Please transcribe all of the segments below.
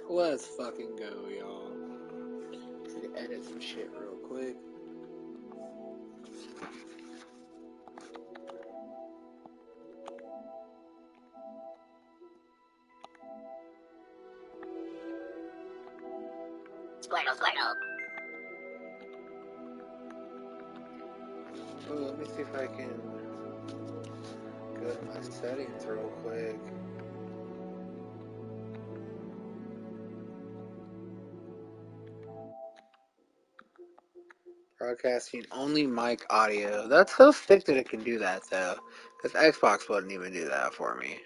Let's fucking go, y'all. Need to edit some shit real quick. Squirtle, Squirtle. Ooh, let me see if I can go to my settings real quick. Broadcasting only mic audio. That's so sick that it can do that, though. Because Xbox wouldn't even do that for me.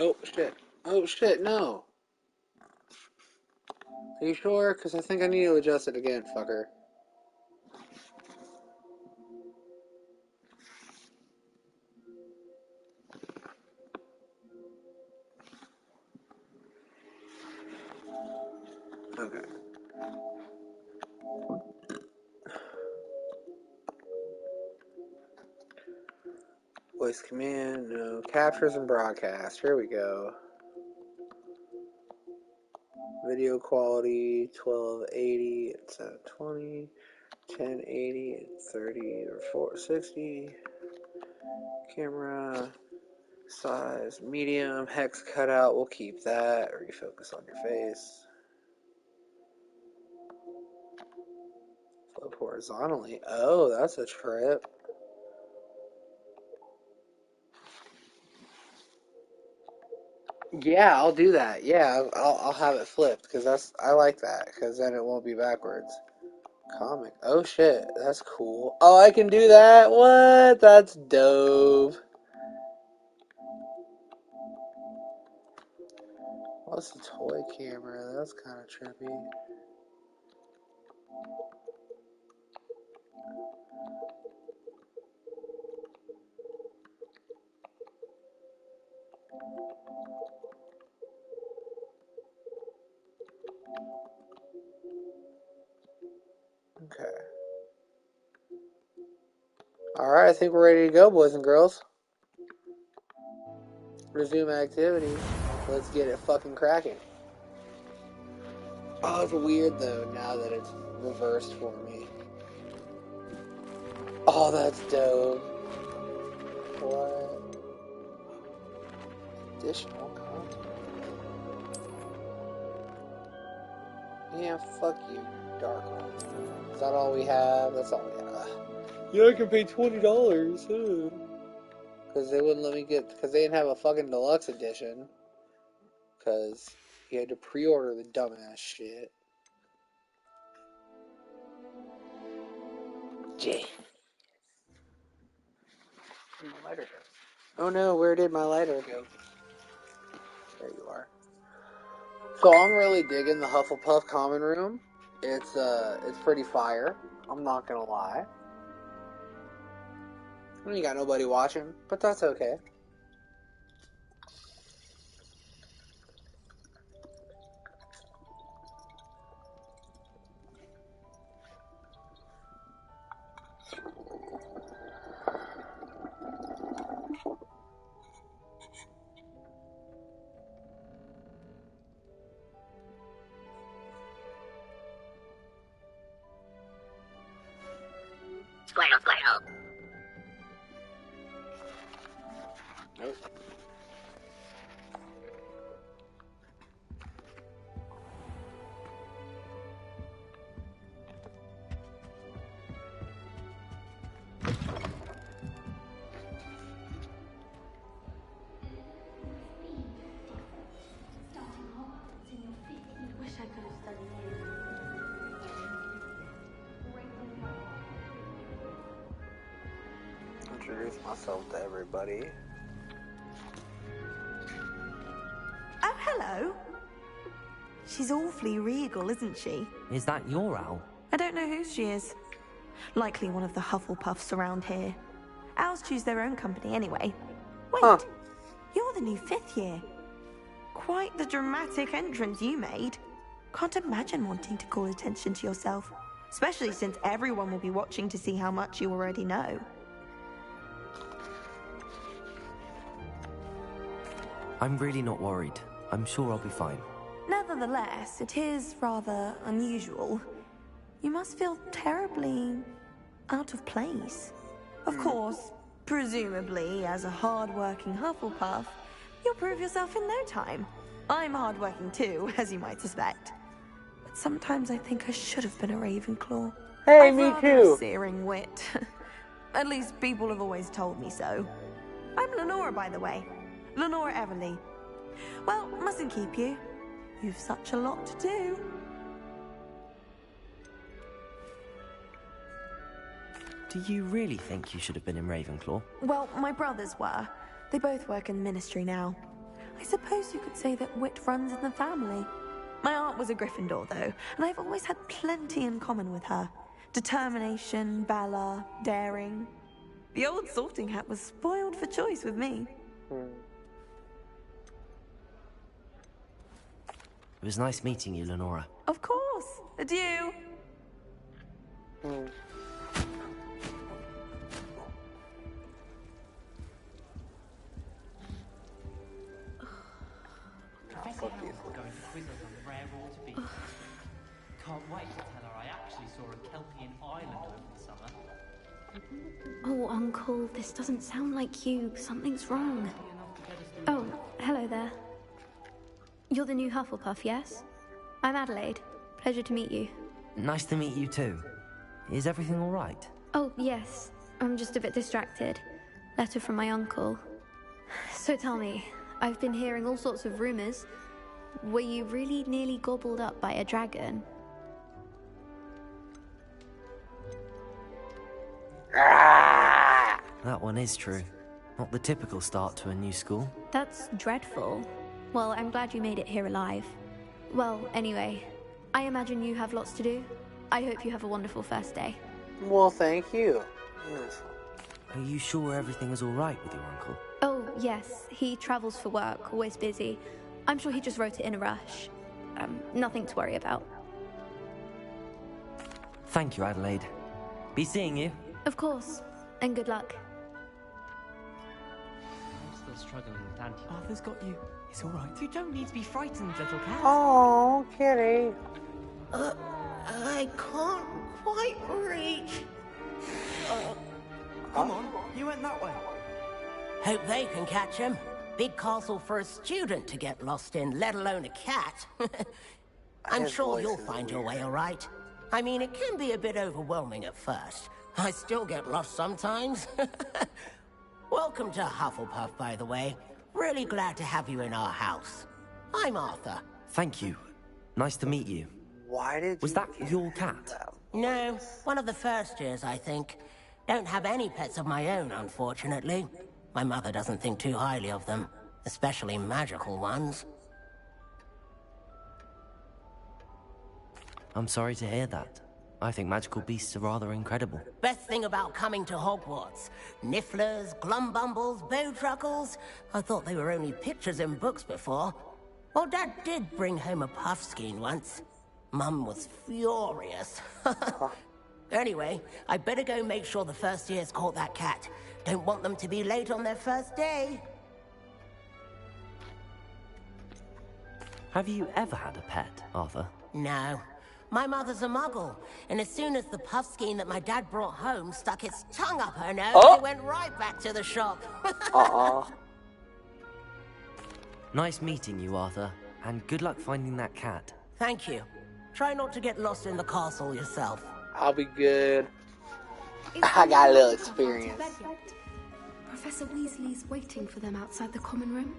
Oh, shit. Oh, shit, no. Are you sure? Because I think I need to adjust it again, fucker. Okay. Voice command, no. Captures and broadcast. Here we go. Video quality, 1280 at 720. 1080 at 30 or 460. Camera size, medium. Hex cutout, we'll keep that. Refocus on your face. Flip horizontally. Oh, that's a trip. Yeah, I'll do that. Yeah, I'll have it flipped because I like that because then it won't be backwards. Comic. Oh shit, that's cool. Oh, I can do that. What? That's dope. What's the toy camera? That's kind of trippy. Okay. Alright, I think we're ready to go, boys and girls. Resume activity. Let's get it fucking cracking. Oh, it's weird though, now that it's reversed for me. Oh, that's dope. What? Additional content. Yeah, fuck you, Dark One. Is that all we have? That's all we have. Yeah, I can pay $20. Because they wouldn't let me get... Because they didn't have a fucking deluxe edition. Because you had to pre-order the dumbass shit. Jay. Where'd my lighter go? Oh no, where did my lighter go? There you are. So I'm really digging the Hufflepuff common room. It's pretty fire. I'm not gonna lie. You got nobody watching, but that's okay. Squirtle, Squirtle. Nope. Wish I could have studied here. Introduce myself to everybody. hello. She's awfully regal, isn't she? Is that your owl? I don't know whose she is. Likely one of the Hufflepuffs around here. Owls choose their own company anyway. Wait, you're the new 5th year. Quite the dramatic entrance you made. Can't imagine wanting to call attention to yourself, especially since everyone will be watching to see how much you already know. I'm really not worried. I'm sure I'll be fine. Nevertheless, it is rather unusual. You must feel terribly out of place. Of course, presumably, as a hard-working Hufflepuff, you'll prove yourself in no time. I'm hard-working too, as you might suspect. But sometimes I think I should have been a Ravenclaw. Hey, I've me rather too. a searing wit. At least people have always told me so. I'm Lenora, by the way. Lenora Everly. Well, mustn't keep you. You've such a lot to do. Do you really think you should have been in Ravenclaw? Well, my brothers were. They both work in ministry now. I suppose you could say that wit runs in the family. My aunt was a Gryffindor, though, and I've always had plenty in common with her. Determination, valor, daring. The old sorting hat was spoiled for choice with me. It was nice meeting you, Lenora. Of course. Adieu. Professor Howard's going to quiz us on the rare water beetles. Can't wait to tell her I actually saw a Kelpian island over the summer. Oh, Uncle, this doesn't sound like you. Something's wrong. Oh, hello there. You're the new Hufflepuff, yes? I'm Adelaide. Pleasure to meet you. Nice to meet you too. Is everything all right? Oh, yes. I'm just a bit distracted. Letter from my uncle. So tell me, I've been hearing all sorts of rumors. Were you really nearly gobbled up by a dragon? That one is true. Not the typical start to a new school. That's dreadful. Well, I'm glad you made it here alive. Well, anyway, I imagine you have lots to do. I hope you have a wonderful first day. Well, thank you. Yes. Are you sure everything is all right with your uncle? Oh, yes. He travels for work, always busy. I'm sure he just wrote it in a rush. Nothing to worry about. Thank you, Adelaide. Be seeing you. Of course. And good luck. I'm still struggling with anti. Arthur's got you. It's all right. You don't need to be frightened, little cat. Oh, kitty. I can't quite reach. Come on, you went that way. Hope they can catch him. Big castle for a student to get lost in, let alone a cat. I'm His sure voice you'll is find your weird. way all right. I mean, it can be a bit overwhelming at first. I still get lost sometimes. Welcome to Hufflepuff, by the way. Really glad to have you in our house. I'm Arthur. Thank you. Nice to meet you. Why did Was you that get your cat? No, one of the first years, I think. Don't have any pets of my own, unfortunately. My mother doesn't think too highly of them, especially magical ones. I'm sorry to hear that. I think magical beasts are rather incredible. Best thing about coming to Hogwarts. Nifflers, Glumbumbles, Bowtruckles. I thought they were only pictures in books before. Well, Dad did bring home a Puffskein once. Mum was furious. Anyway, I better go make sure the first years caught that cat. Don't want them to be late on their first day. Have you ever had a pet, Arthur? No. My mother's a muggle, and as soon as the Puffskein that my dad brought home stuck its tongue up her nose, it went right back to the shop. Nice meeting you, Arthur. And good luck finding that cat. Thank you. Try not to get lost in the castle yourself. I'll be good. Is I got a little anyone experience. gone to bed yet? Professor Weasley's waiting for them outside the common room.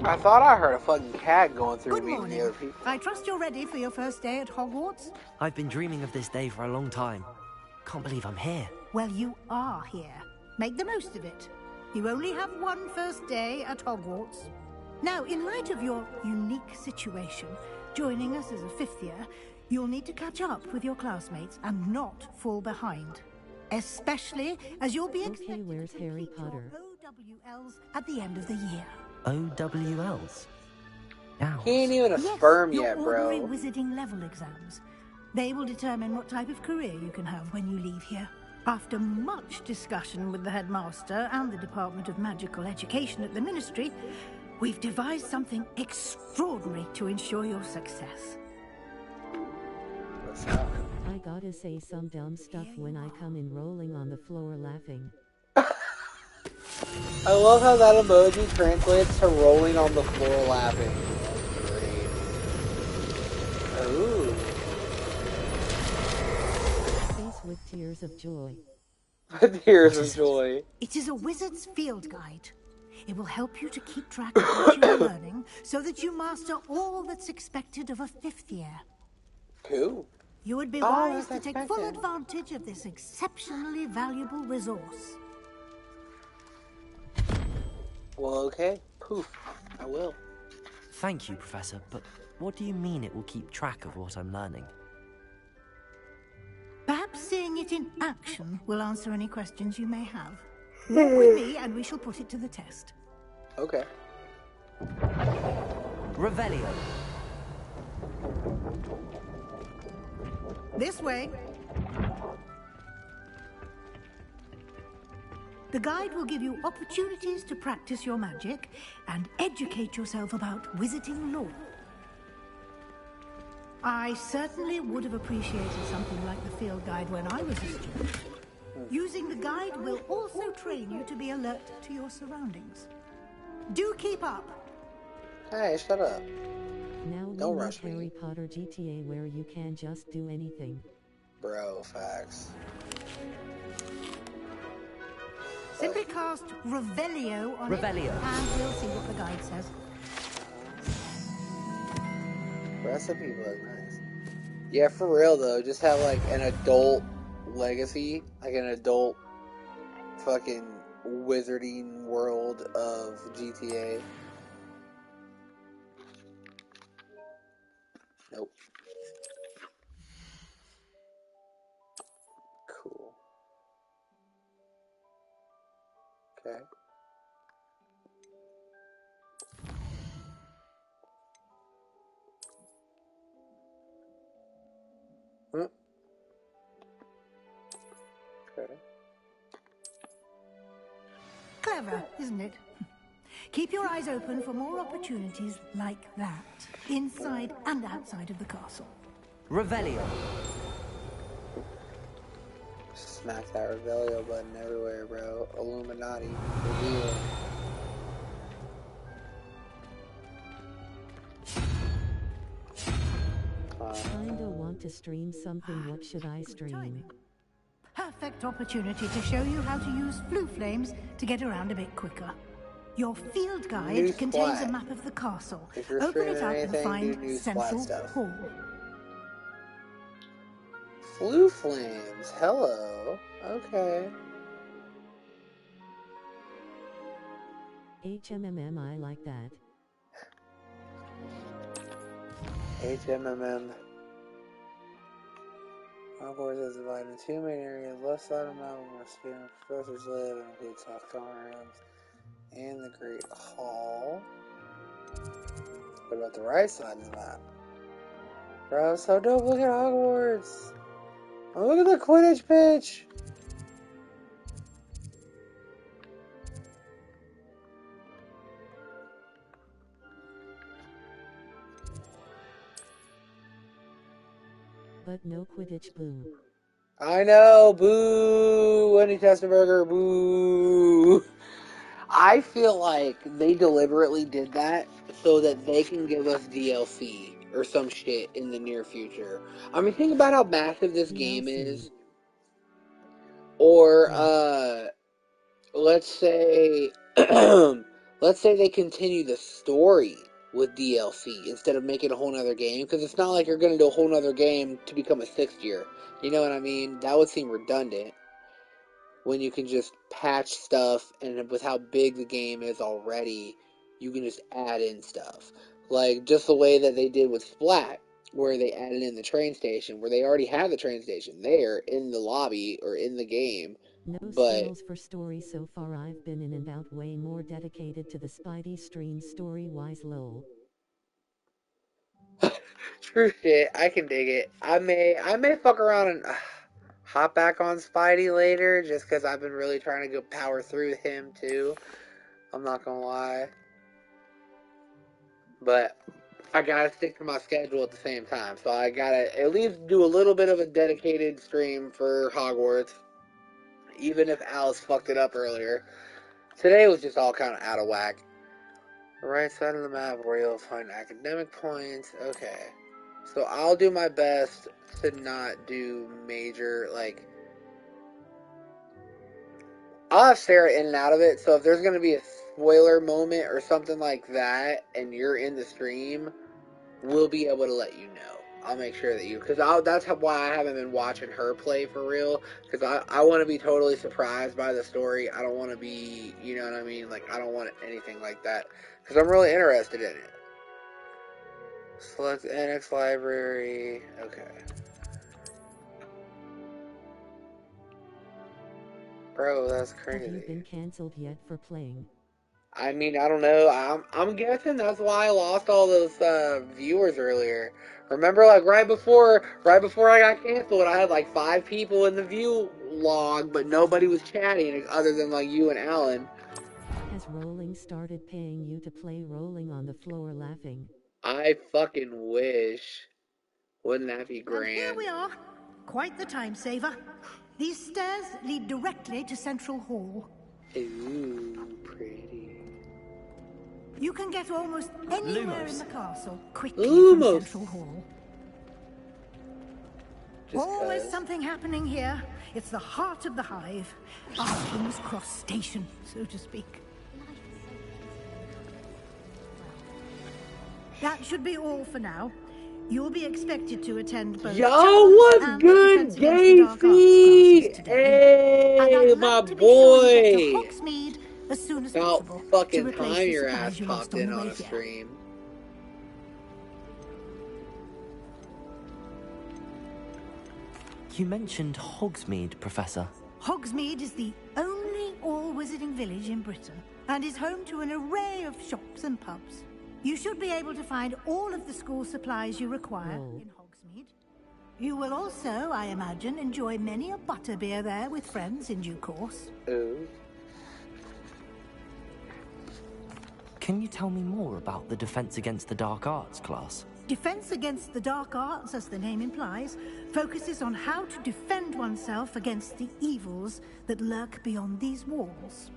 I thought I heard a fucking cat going through Good me and the other morning. people. I trust you're ready for your first day at Hogwarts? I've been dreaming of this day for a long time. Can't believe I'm here. Well, you are here. Make the most of it. You only have one first day at Hogwarts. Now, in light of your unique situation, joining us as a fifth year, you'll need to catch up with your classmates and not fall behind. Especially as you'll be expected where's to Harry complete Potter? your OWLs at the end of the year. OWLs? Now. He ain't even a Yes, sperm your yet, ordinary bro. wizarding level exams. They will determine what type of career you can have when you leave here. After much discussion with the headmaster and the Department of Magical Education at the Ministry, we've devised something extraordinary to ensure your success. What's up? I gotta say some dumb stuff when I come in rolling on the floor laughing. I love how that emoji translates to rolling on the floor laughing. Great. Ooh. Face with tears of joy. Tears of joy. It is a wizard's field guide. It will help you to keep track of what you are learning so that you master all that's expected of a fifth year. Cool. You would be Oh, wise that's to take full expected. advantage of this exceptionally valuable resource. Well, okay. Poof. I will. Thank you, Professor, but what do you mean it will keep track of what I'm learning? Perhaps seeing it in action will answer any questions you may have. Walk with me and we shall put it to the test. Okay. Revelio. This way. The guide will give you opportunities to practice your magic and educate yourself about wizarding lore. I certainly would have appreciated something like the field guide when I was a student. Using the guide will also train you to be alert to your surroundings. Do keep up. Hey, shut up. Now we Don't need rush me. Harry Potter GTA where you can just do anything. Bro, facts. Simply cast Revelio on Revelio. it, and we'll see what the guide says. Recipe book, nice. Yeah, for real though, just have like an adult legacy, like an adult fucking wizarding world of GTA. Nope. Cool. Okay. Hmm. Okay. Clever, isn't it? Keep your eyes open for more opportunities like that, inside and outside of the castle. Revelio. Smack that Revelio button everywhere, bro. Illuminati. Reveal. Kinda want to stream something, what should I stream? Perfect opportunity to show you how to use Floo Flames to get around a bit quicker. Your field guide News contains Flat. a map of the castle. If you're Open it streaming up anything, and find do News Flat Central stuff. Hall. Floo Flames. Hello. Okay. HMMM, I like that. HMMM. Hogwarts is divided into two main areas. Left side of the mountain where student professors live and includes South Common Rooms and the Great Hall. What about the right side of the map? Bro, so dope. Look at Hogwarts. Oh, look at the Quidditch pitch. But no Quidditch, boo. I know. Boo. Wendy Testenberger. Boo. I feel like they deliberately did that so that they can give us DLC or some shit in the near future. I mean, think about how massive this game is. Or, let's say, let's say they continue the story with DLC instead of making a whole nother game, because it's not like you're going to do a whole nother game to become a 6th year. You know what I mean? That would seem redundant. when you can just patch stuff, and with how big the game is already, you can just add in stuff. Like, just the way that they did with Splat, where they added in the train station, where they already have the train station there in the lobby or in the game. No but spoils for story so far. I've been in and out way more dedicated to the Spidey stream story-wise lol. True shit, I can dig it. I may fuck around and hop back on Spidey later, just because I've been really trying to go power through him too. I'm not gonna lie. But I gotta stick to my schedule at the same time, so I gotta at least do a little bit of a dedicated stream for Hogwarts, even if Alice fucked it up earlier. Today was just all kind of out of whack. The right side of the map where you'll find academic points. Okay. So I'll do my best to not do major, like... I'll have Sarah in and out of it, so if there's going to be a spoiler moment or something like that, and you're in the stream, we'll be able to let you know. I'll make sure that you... Because that's why I haven't been watching her play for real, because I want to be totally surprised by the story. I don't want to be, you know what I mean? Like, I don't want anything like that, because I'm really interested in it. Select Annex Library. Okay. Bro, that's crazy. Have you been cancelled yet for playing? I mean, I don't know. I'm guessing that's why I lost all those viewers earlier. Remember, like right before I got canceled, I had like 5 people in the view log, but nobody was chatting other than like you and Alan. Has Rolling started paying you to play Rolling on the Floor Laughing? I fucking wish. Wouldn't that be grand? And here we are. Quite the time saver. These stairs lead directly to Central Hall. Ooh, pretty. You can get almost anywhere in the castle quickly from Central Hall. Always something happening here. It's the heart of the hive. Our King's Cross station, so to speak. That should be all for now. You'll be expected to attend both. Yo, what's good, Gacy? Hey, my boy. Hogsmeade as soon as About possible. fucking time your ass popped in on a stream. You mentioned Hogsmeade, Professor. Hogsmeade is the only all-wizarding village in Britain and is home to an array of shops and pubs. You should be able to find all of the school supplies you require in Hogsmeade. You will also, I imagine, enjoy many a butterbeer there with friends in due course. Ooh. Can you tell me more about the Defense Against the Dark Arts class? Defense Against the Dark Arts, as the name implies, focuses on how to defend oneself against the evils that lurk beyond these walls.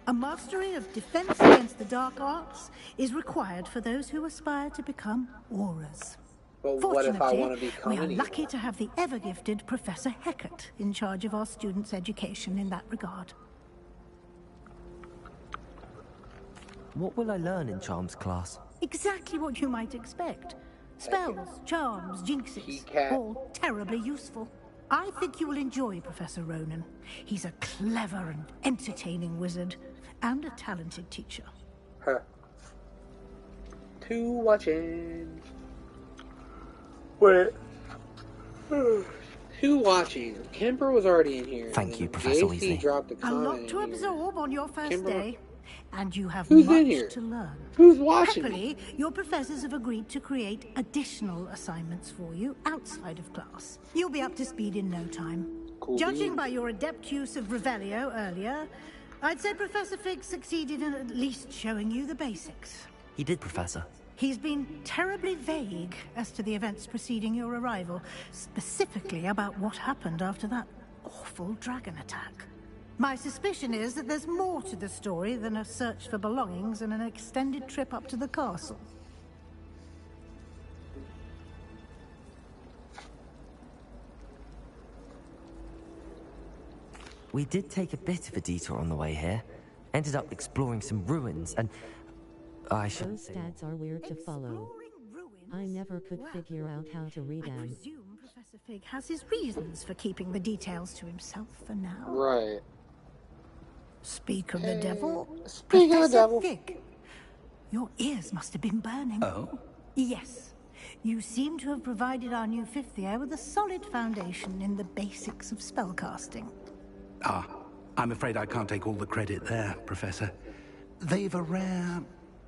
A mastery of Defense Against the Dark Arts is required for those who aspire to become Aurors. But what if I want to Fortunately, become we are an lucky to have the ever-gifted Professor Hecat in charge of our students' education in that regard. What will I learn in Charms class? Exactly what you might expect. Spells, charms, jinxes, all terribly useful. I think you will enjoy Professor Ronan. He's a clever and entertaining wizard, and a talented teacher. Huh. To watching. Wait. Who watching? Kimber was already in here. Thank you, Professor Weasley. Dropped A lot to absorb on your first day, and you have Who's much in here? to learn. Who's watching? Happily, your professors have agreed to create additional assignments for you outside of class. You'll be up to speed in no time. Cool. Judging by your adept use of Revelio earlier, I'd say Professor Fig succeeded in at least showing you the basics. He did, Professor. He's been terribly vague as to the events preceding your arrival, specifically about what happened after that awful dragon attack. My suspicion is that there's more to the story than a search for belongings and an extended trip up to the castle. We did take a bit of a detour on the way here. Ended up exploring some ruins and... I should Those stats are weird to follow. I never could figure out how to read them. I presume Professor Fig has his reasons for keeping the details to himself for now. Right. Speak of the devil. Speak of the Professor devil. Fig. Your ears must have been burning. Oh? Yes. You seem to have provided our new fifth year with a solid foundation in the basics of spellcasting. Ah, I'm afraid I can't take all the credit there, Professor. They've a rare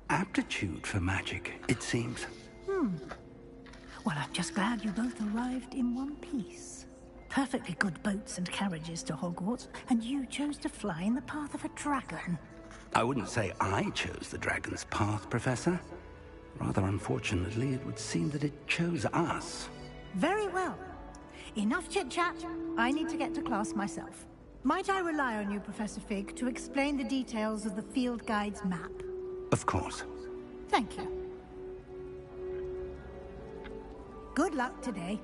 aptitude for magic, it seems. Well, I'm just glad you both arrived in one piece. Perfectly good boats and carriages to Hogwarts, and you chose to fly in the path of a dragon. I wouldn't say I chose the dragon's path, Professor. Rather unfortunately, it would seem that it chose us. Very well. Enough chit-chat. I need to get to class myself. Might I rely on you, Professor Fig, to explain the details of the field guide's map? Of course. Thank you. Good luck today.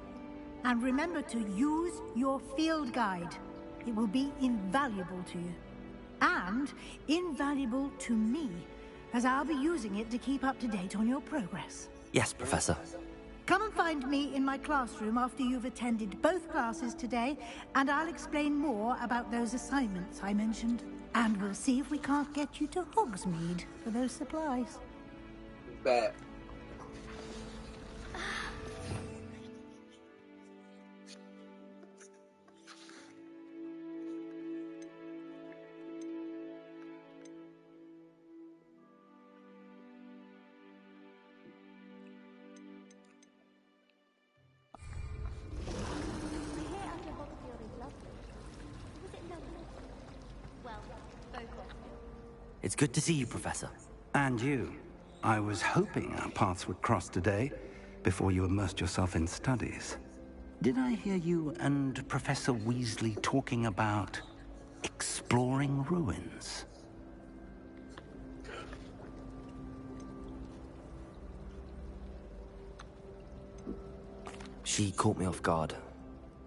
And remember to use your field guide. It will be invaluable to you. And invaluable to me, as I'll be using it to keep up to date on your progress. Yes, Professor. Come and find me in my classroom after you've attended both classes today, and I'll explain more about those assignments I mentioned. And we'll see if we can't get you to Hogsmeade for those supplies. Bet. It's good to see you, Professor. And you. I was hoping our paths would cross today, before you immersed yourself in studies. Did I hear you and Professor Weasley talking about exploring ruins? She caught me off guard.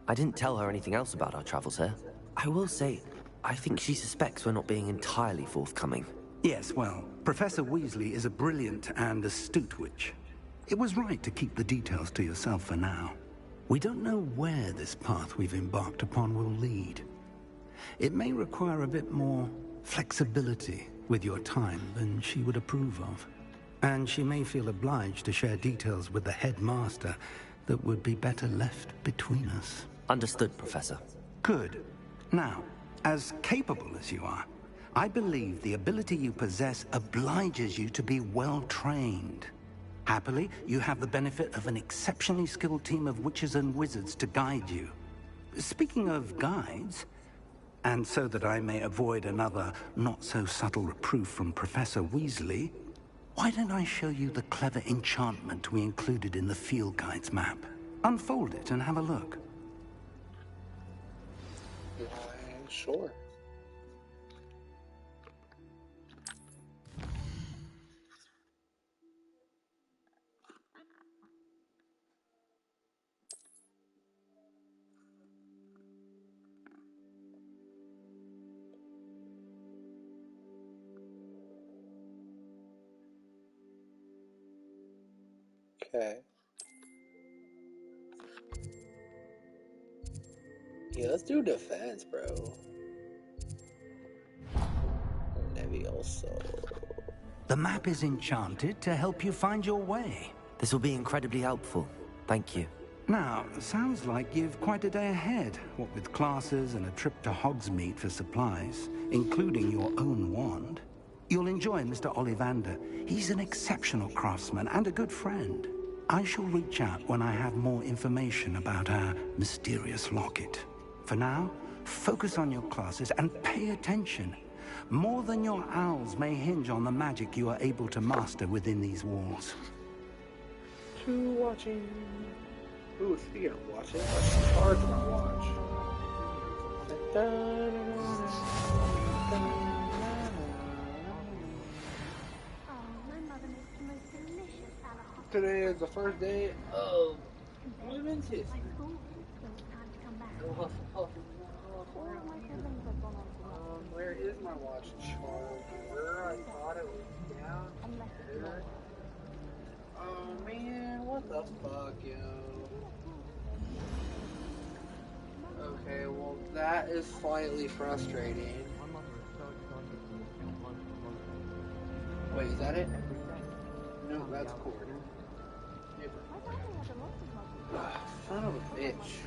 I didn't tell her anything else about our travels here. I will say, I think she suspects we're not being entirely forthcoming. Yes, well, Professor Weasley is a brilliant and astute witch. It was right to keep the details to yourself for now. We don't know where this path we've embarked upon will lead. It may require a bit more flexibility with your time than she would approve of. And she may feel obliged to share details with the headmaster that would be better left between us. Understood, Professor. Good. Now, as capable as you are, I believe the ability you possess obliges you to be well trained. Happily, you have the benefit of an exceptionally skilled team of witches and wizards to guide you. Speaking of guides, and so that I may avoid another not-so-subtle reproof from Professor Weasley, why don't I show you the clever enchantment we included in the field guide's map? Unfold it and have a look. Sure. Okay. Yeah, let's do defense, bro. Levioso. The map is enchanted to help you find your way. This will be incredibly helpful. Thank you. Now, sounds like you've quite a day ahead, what with classes and a trip to Hogsmeade for supplies, including your own wand. You'll enjoy Mr. Ollivander. He's an exceptional craftsman and a good friend. I shall reach out when I have more information about our mysterious locket. For now, focus on your classes and pay attention. More than your owls may hinge on the magic you are able to master within these walls. To watching. Ooh, speaking of watching, let's charge my watch. Today is the first day of Women's History. Where is my watch charger? I thought it was down here. Oh man, what the fuck, yo? Okay, well that is slightly frustrating. Wait, is that it? No, that's cord. Son of a bitch.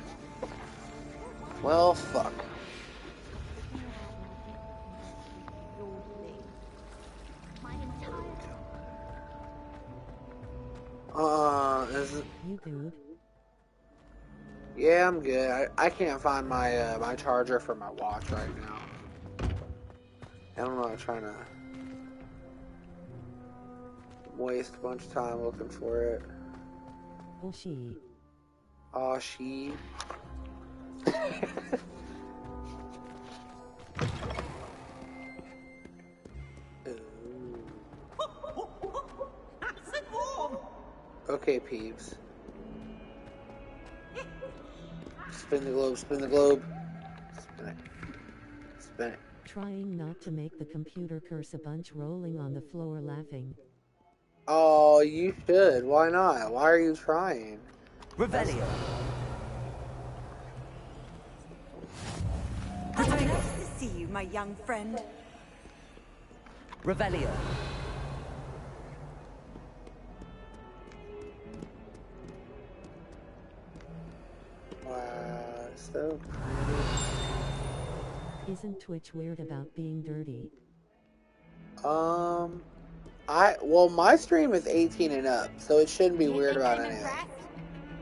Well, fuck. Is it? You good? Yeah, I'm good. I can't find my my charger for my watch right now. I don't know. I'm trying to waste a bunch of time looking for it. Oh, she. Oh, she. Okay, peeps. Spin the globe, spin the globe. Spin it. Spin it. Trying not to make the computer curse a bunch, rolling on the floor laughing. Oh, you should. Why not? Why are you trying? Revelio. It's nice to see you, my young friend. Revelio. Wow, so pretty. Isn't Twitch weird about being dirty? Well, my stream is 18 and up, so it shouldn't be weird about anything.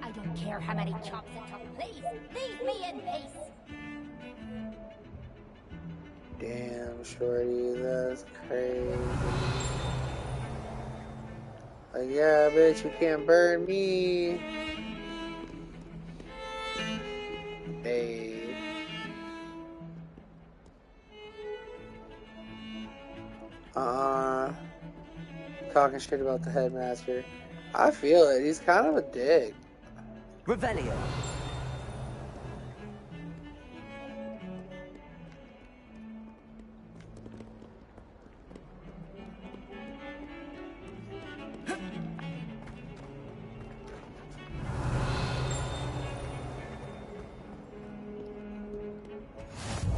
I don't care how many chops it took. Please, leave me in peace. Damn, shorty, that's crazy. Like, yeah, bitch, you can't burn me. Hey. Talking shit about the headmaster. I feel it. He's kind of a dick. Revelio.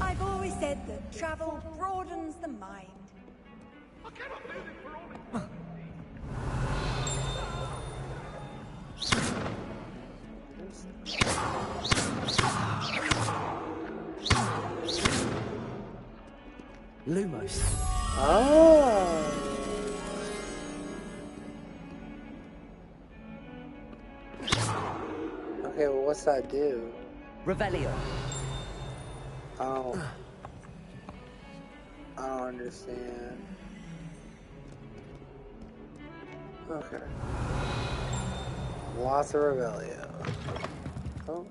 I've always said that travel broadens the mind. Lumos. Oh. Okay, well, what's that do? Revelio. Oh. I don't understand. Okay. Lots of Revelio. Oh.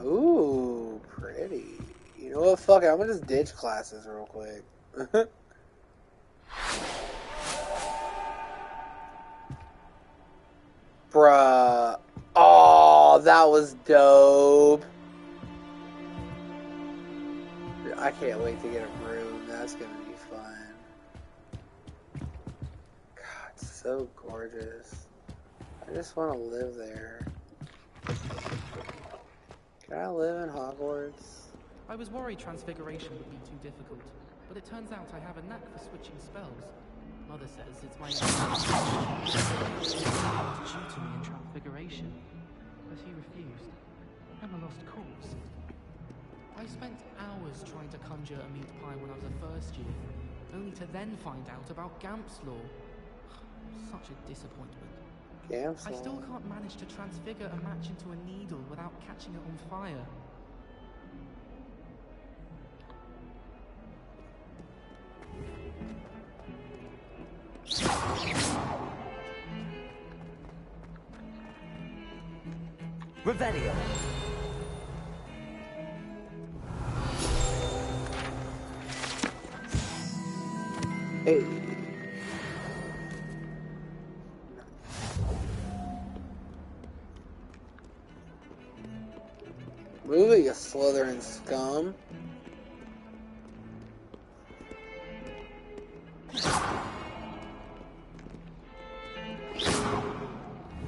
Ooh, pretty. You know what? Fuck it. I'm gonna just ditch classes real quick. Bruh. Oh, that was dope. I can't wait to get a room. That's gonna be fun. God, so gorgeous. I just want to live there. Can I live in Hogwarts? I was worried transfiguration would be too difficult, but it turns out I have a knack for switching spells. Mother says it's my to tutor me in transfiguration, but he refused. I'm a lost cause. I spent hours trying to conjure a meat pie when I was a first year, only to then find out about Gamp's Law. Such a disappointment. Gamp's Law? I still can't manage to transfigure a match into a needle without catching it on fire. Revelio. Hey. Move it, you Slytherin scum.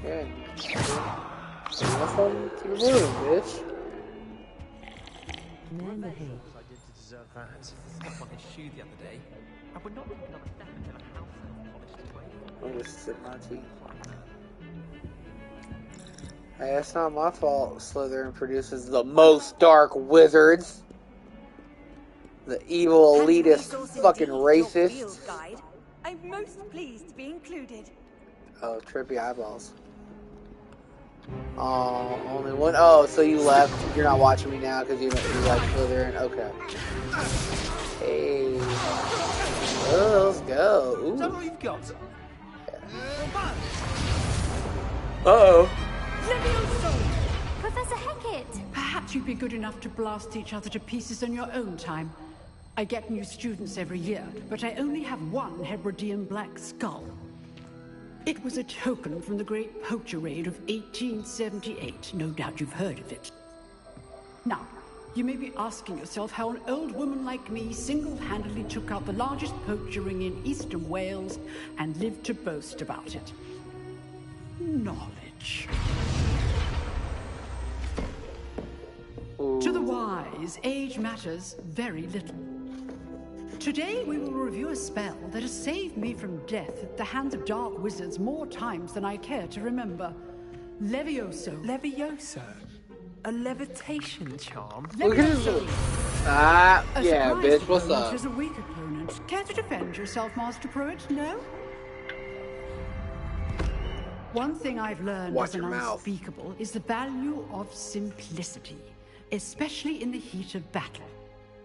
Yeah. Welcome to the room, bitch. Man, the hate. did to deserve that? Stepped on his shoe the other day. I would not take another step until a house elf polished his way. Oh, this is in my teeth. Hey, it's not my fault Slytherin produces the most dark wizards. The evil elitist fucking racists. I'm most pleased to be included. Oh, trippy eyeballs. Oh, only one. Oh, so you left. You're not watching me now because you like Slytherin. Okay. Hey. Oh, let's go. Ooh. Is that all you've got? Uh-oh. Professor Hecat! Perhaps you'd be good enough to blast each other to pieces on your own time. I get new students every year, but I only have one Hebridean black skull. It was a token from the Great Poacher Raid of 1878. No doubt you've heard of it. Now, you may be asking yourself how an old woman like me single-handedly took out the largest poacher ring in eastern Wales and lived to boast about it. Knowledge. To the wise, age matters very little. Today we will review a spell that has saved me from death at the hands of dark wizards more times than I care to remember. Levioso. Levioso? A levitation charm? Levioso. Ah, A yeah, surprise bitch, what's opponent up? is a weak opponent. Care to defend yourself, Master Pruitt? No? One thing I've learned Watch as an your mouth. unspeakable is the value of simplicity, especially in the heat of battle.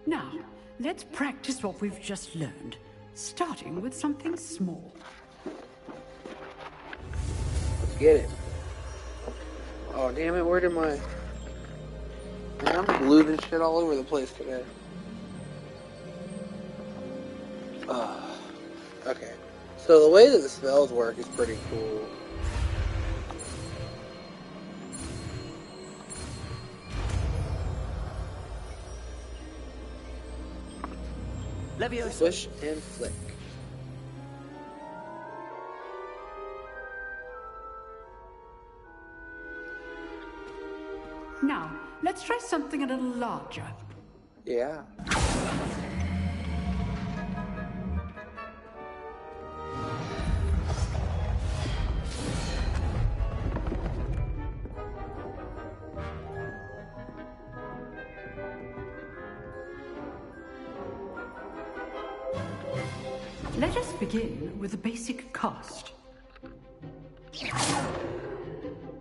Now, let's practice what we've just learned, starting with something small. Let's get it. Oh, damn it, where did my... Man, I'm losing shit all over the place today. Okay. So the way that the spells work is pretty cool. Levioso. Swish and flick. Now, let's try something a little larger. Yeah. Let us begin with the basic cast.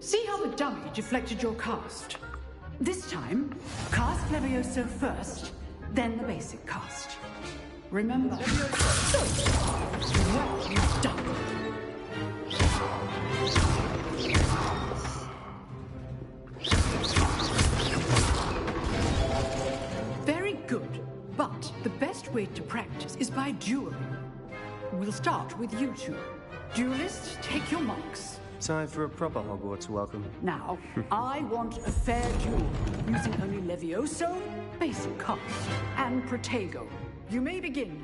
See how the dummy deflected your cast? This time, cast Levioso first, then the basic cast. Remember? Well done. Very good, but the best way to practice is by dueling. We'll start with you two. Duelists, take your marks. Time for a proper Hogwarts welcome. Now, I want a fair duel, using only Levioso, basic cast, and Protego. You may begin.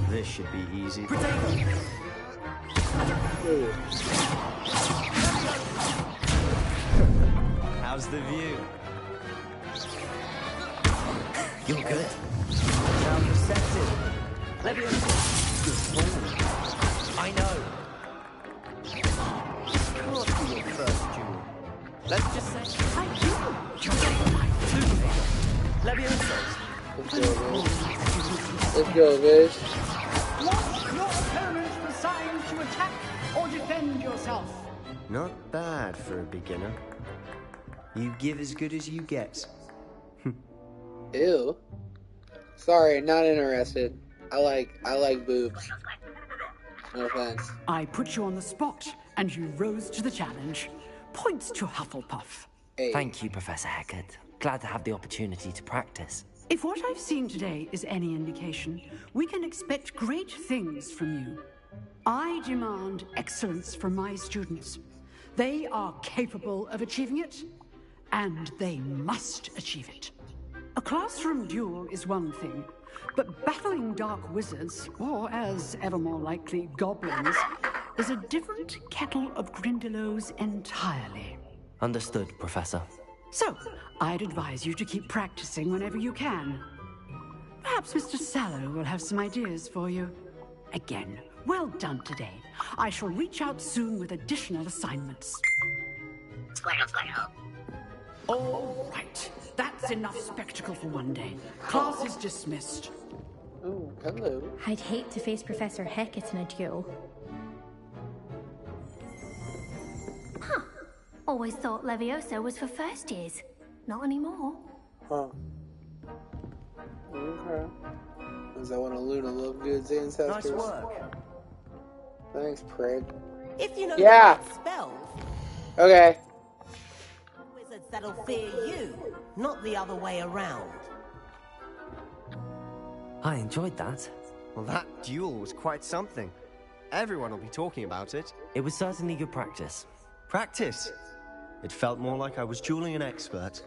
This should be easy. Protego! How's the view? You're good. Sound receptive. Levioso. I know. Can't be your first duel. Let's just say... I do! Levioso. Let's go, bitch. Let's go, bitch. Want your opponent the signs to attack or defend yourself? Not bad for a beginner. You give as good as you get. Ew. Sorry, not interested. I like boobs. No offense. I put you on the spot, and you rose to the challenge. Points to Hufflepuff. Hey. Thank you, Professor Hecat. Glad to have the opportunity to practice. If what I've seen today is any indication, we can expect great things from you. I demand excellence from my students. They are capable of achieving it, and they must achieve it. A classroom duel is one thing, but battling dark wizards, or as ever more likely, goblins, is a different kettle of Grindylows entirely. Understood, Professor. So, I'd advise you to keep practicing whenever you can. Perhaps Mr. Sallow will have some ideas for you. Again, well done today. I shall reach out soon with additional assignments. Squirtle, squirtle. All right. That's enough spectacle for one day. Class is dismissed. Oh, hello. I'd hate to face Professor Hecat in a duel. Huh. Always thought Leviosa was for first years. Not anymore. Huh. Okay. Is that one of Luna Lovegood's ancestors? Nice work. Thanks, prick. If you know the right spells. Okay. Wizards that'll fear you, not the other way around. I enjoyed that. Well, that duel was quite something. Everyone will be talking about it. It was certainly good practice. Practice? It felt more like I was dueling an expert.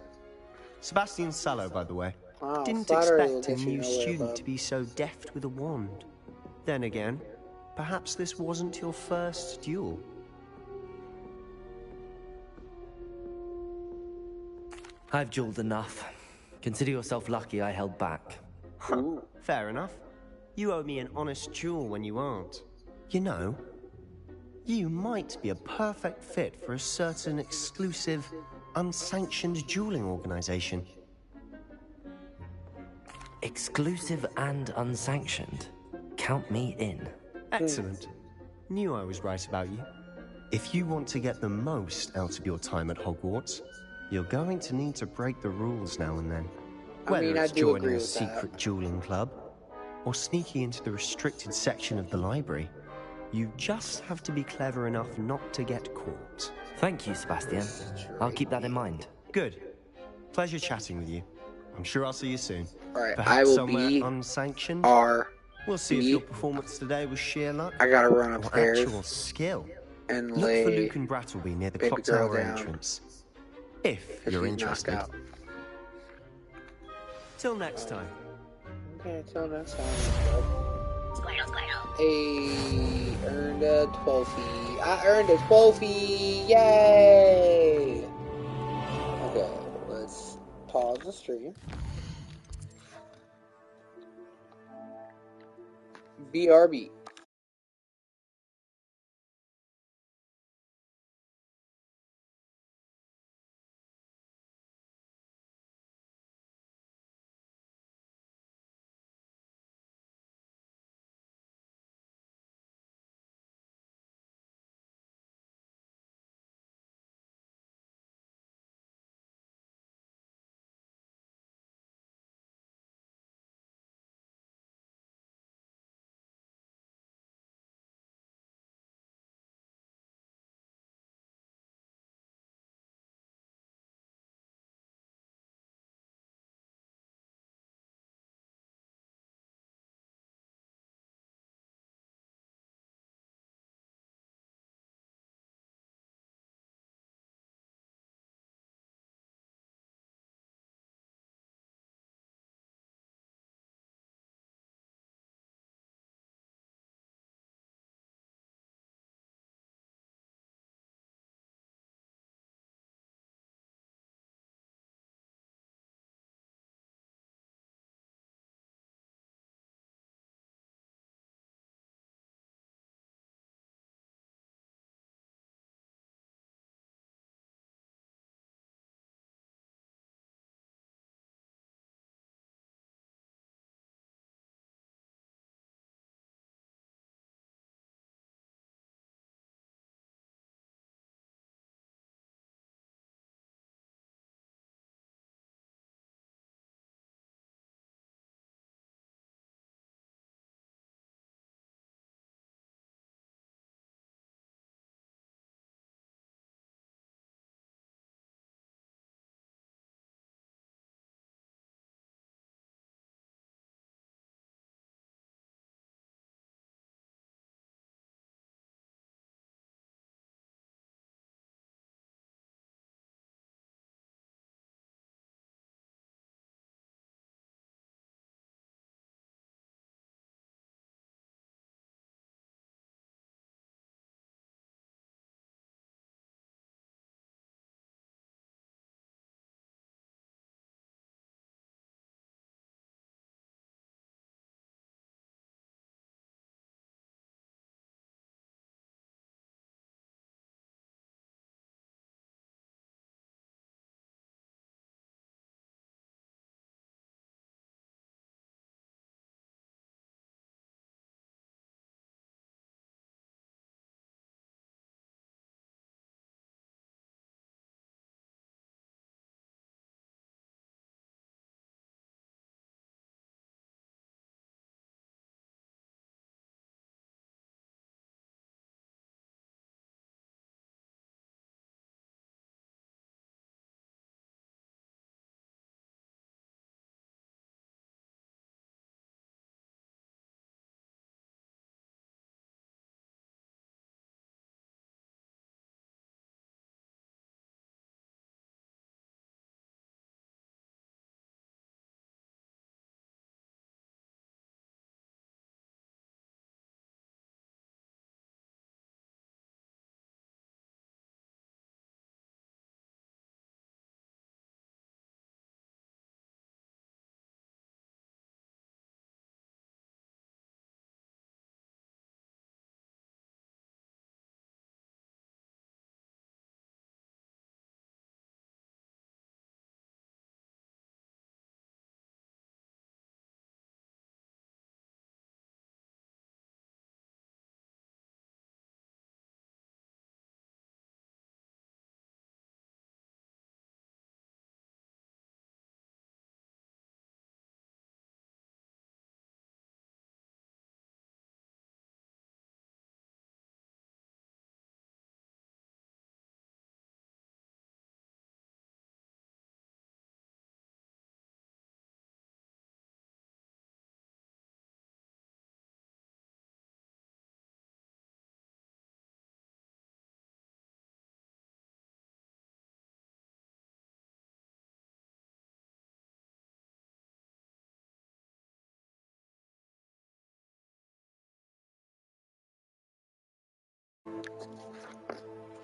Sebastian Sallow, by the way. Wow, Didn't flattery will expect a get you new nowhere, student bud. to be so deft with a wand. Then again, perhaps this wasn't your first duel. I've dueled enough. Consider yourself lucky I held back. Fair enough. You owe me an honest duel when you aren't. You know, you might be a perfect fit for a certain exclusive, unsanctioned dueling organization. Exclusive and unsanctioned. Count me in. Excellent. Knew I was right about you. If you want to get the most out of your time at Hogwarts, you're going to need to break the rules now and then. Whether I it's do agree joining a with secret dueling club, or sneaking into the restricted section of the library, you just have to be clever enough not to get caught. Thank you, Sebastian. I'll keep that in mind. Good. Pleasure chatting with you. I'm sure I'll see you soon. Alright, Perhaps I will somewhere be unsanctioned. R. We'll see if your performance today was sheer luck. I gotta run or upstairs actual skill. and Look lay for Luke and Brattleby near the baby clock girl tower down. entrance. If 'Cause you're she's knocked interested. out. Till next time. Okay, till next time. Hey, earned a 12-fee. I earned a 12-fee! Yay! Okay, let's pause the stream. BRB.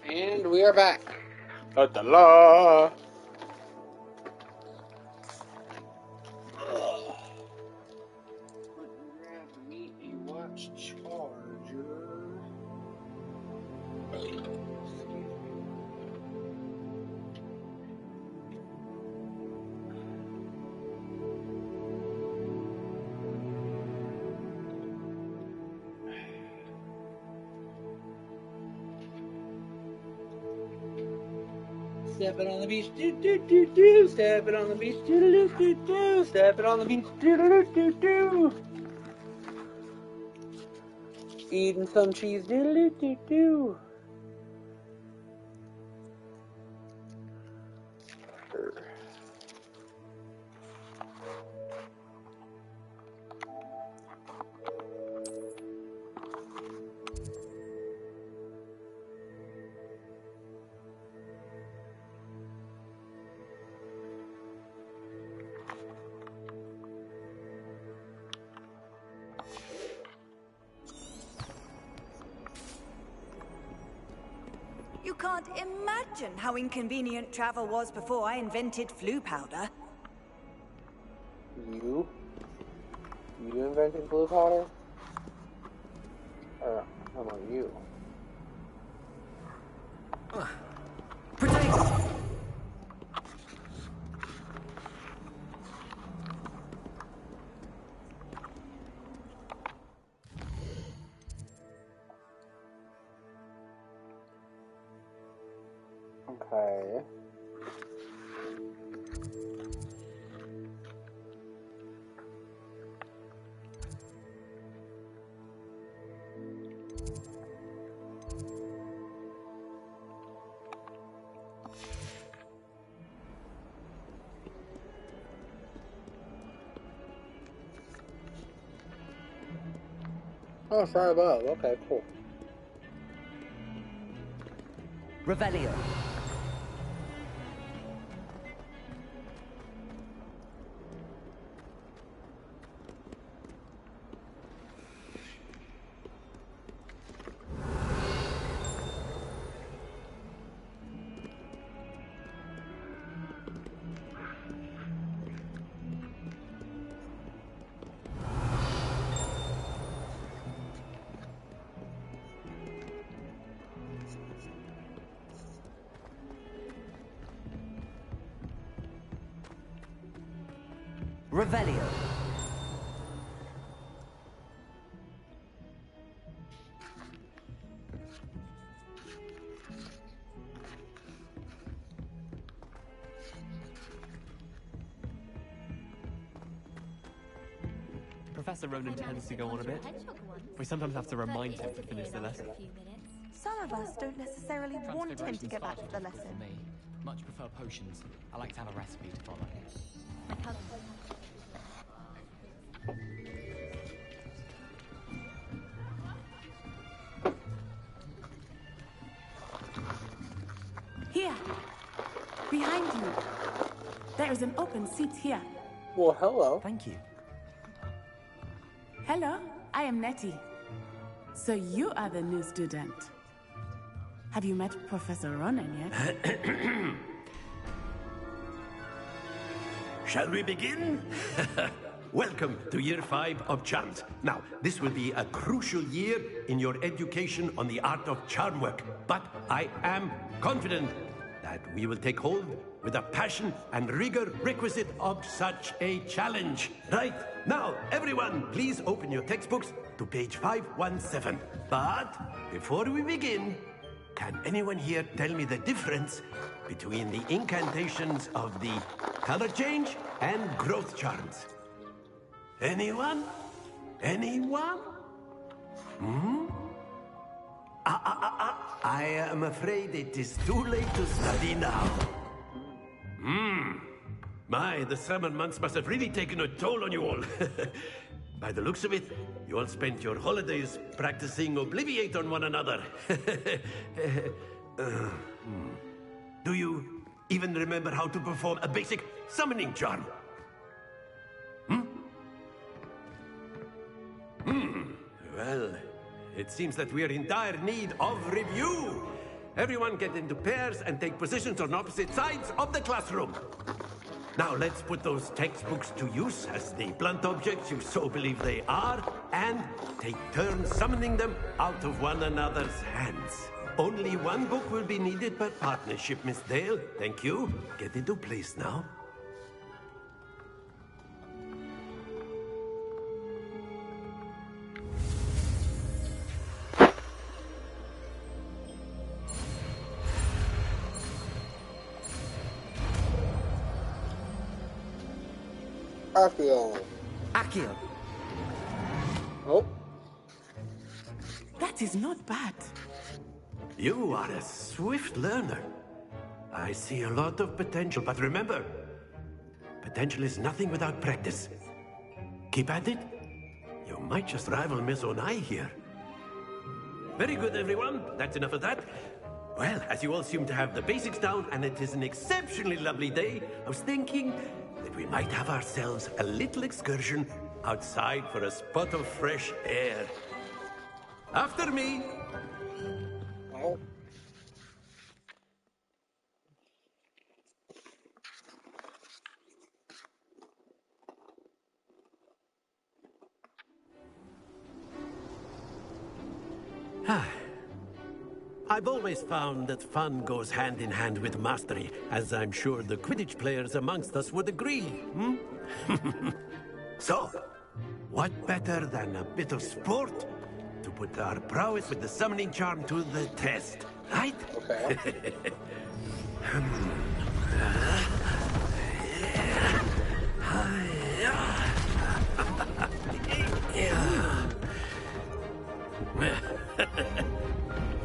And we are back. La. Watch charger. Stepping on the beach, do do do do. Stepping on the beach, do do do do. Stepping on the beach, do do do do. Eating some cheese, do do do do. You can't imagine how inconvenient travel was before I invented flu powder. You? You invented blue powder? Or how about you? Okay. Oh, it's right above. Okay, cool. Revelio. Revelio. Professor Ronan tends to go on a bit. We sometimes have to remind him to finish the lesson. Some of us don't necessarily want him to get back to the lesson. For me, much prefer potions. I like to have a recipe to follow. Here, behind you. There is an open seat here. Well, hello. Thank you. Hello, I am Nettie. So you are the new student. Have you met Professor Ronan yet? Shall we begin? Welcome to Year 5 of Charms. Now, this will be a crucial year in your education on the art of charm work, but I am confident that we will take hold with the passion and rigor requisite of such a challenge. Right, now, everyone, please open your textbooks to page 517. But before we begin, can anyone here tell me the difference between the incantations of the color change and growth charms? Anyone? Anyone? I am afraid it is too late to study now. My, the summer months must have really taken a toll on you all. By the looks of it, you all spent your holidays practicing Obliviate on one another. Do you even remember how to perform a basic summoning charm? Well, it it seems that we are in dire need of review. Everyone get into pairs and take positions on opposite sides of the classroom. Now let's put those textbooks to use as the blunt objects you so believe they are, and take turns summoning them out of one another's hands. Only one book will be needed per partnership, Miss Dale. Thank you. Get into place now. Accio. Accio. Oh. That is not bad. You are a swift learner. I see a lot of potential, but remember, potential is nothing without practice. Keep at it. You might just rival Miss Onai here. Very good, everyone. That's enough of that. Well, as you all seem to have the basics down, and it is an exceptionally lovely day, I was thinking that we might have ourselves a little excursion outside for a spot of fresh air. After me. Oh. I've always found that fun goes hand in hand with mastery, as I'm sure the Quidditch players amongst us would agree, hmm? So, what better than a bit of sport to put our prowess with the summoning charm to the test, right? Okay.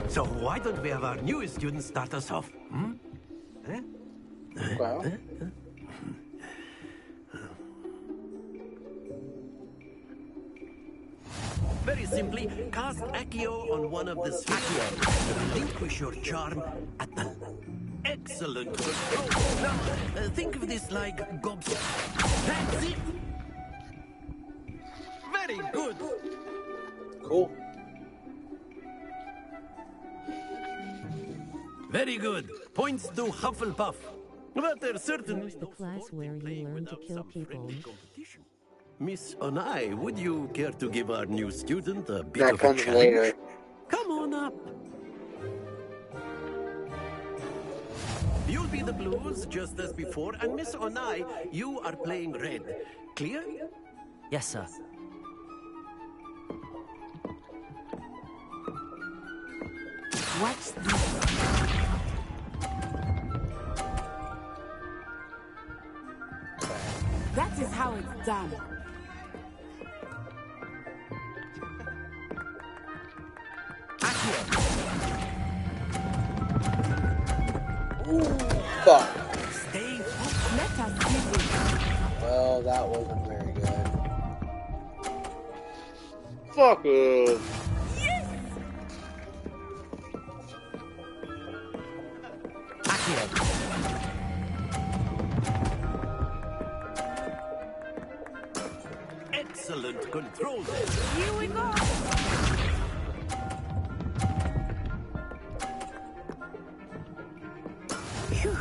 So why don't we have our newest student start us off? Hmm? Well. Very simply, cast Accio on one of the spheres. Relinquish your charm at the excellent control. Now, think of this like gobs. That's it. Very good. Cool. Very good. Points to Hufflepuff. But there's certainly Here's the class where you learn to kill people. Miss Onai, would you care to give our new student a bit That of a comes challenge? later. Come on up. You'll be the blues just as before, and Miss Onai, you are playing red. Clear? Yes, sir. Watch this. That is how it's done. Ooh, fuck. Stay put. Let us give it. Well, that wasn't very good. Fuck it. Excellent control. Here we go. Phew.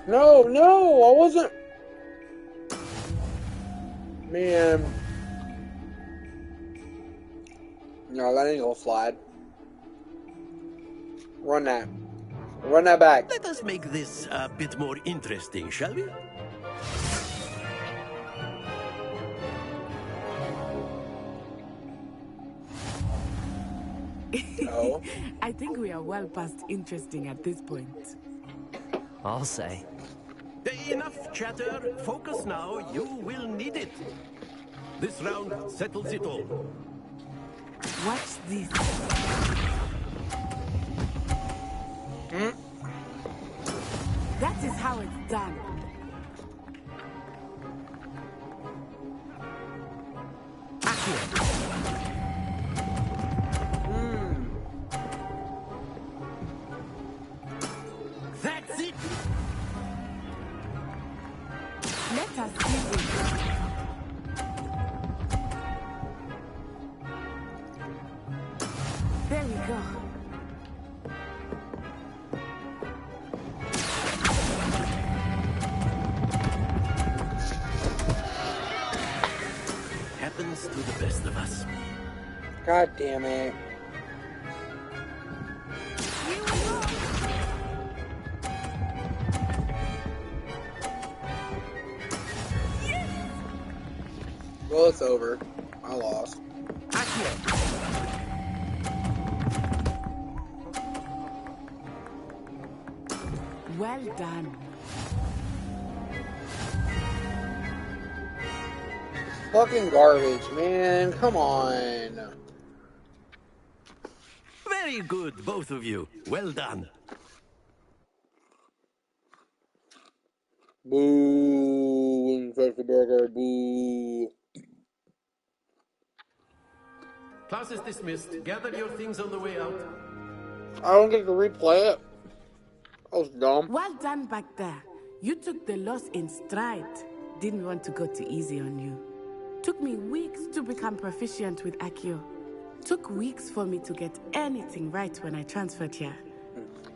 No, I wasn't. Man. No, that ain't gonna slide. Run that. Run that back. Let us make this a bit more interesting, shall we? No. I think we are well past interesting at this point. I'll say. Enough chatter. Focus now. You will need it. This round settles it all. Watch this. That is how it's done. That's it. Let us give it. There we go. Happens to the best of us. God damn it. Well, it's over. I lost. Well done. Fucking garbage, man. Come on. Very good, both of you. Well done. Boo. Infected burger. Boo. Class is dismissed. Gather your things on the way out. I don't get to replay it. That was dumb. Well done back there. You took the loss in stride. Didn't want to go too easy on you. Took me weeks to become proficient with Accio. Took weeks for me to get anything right when I transferred here.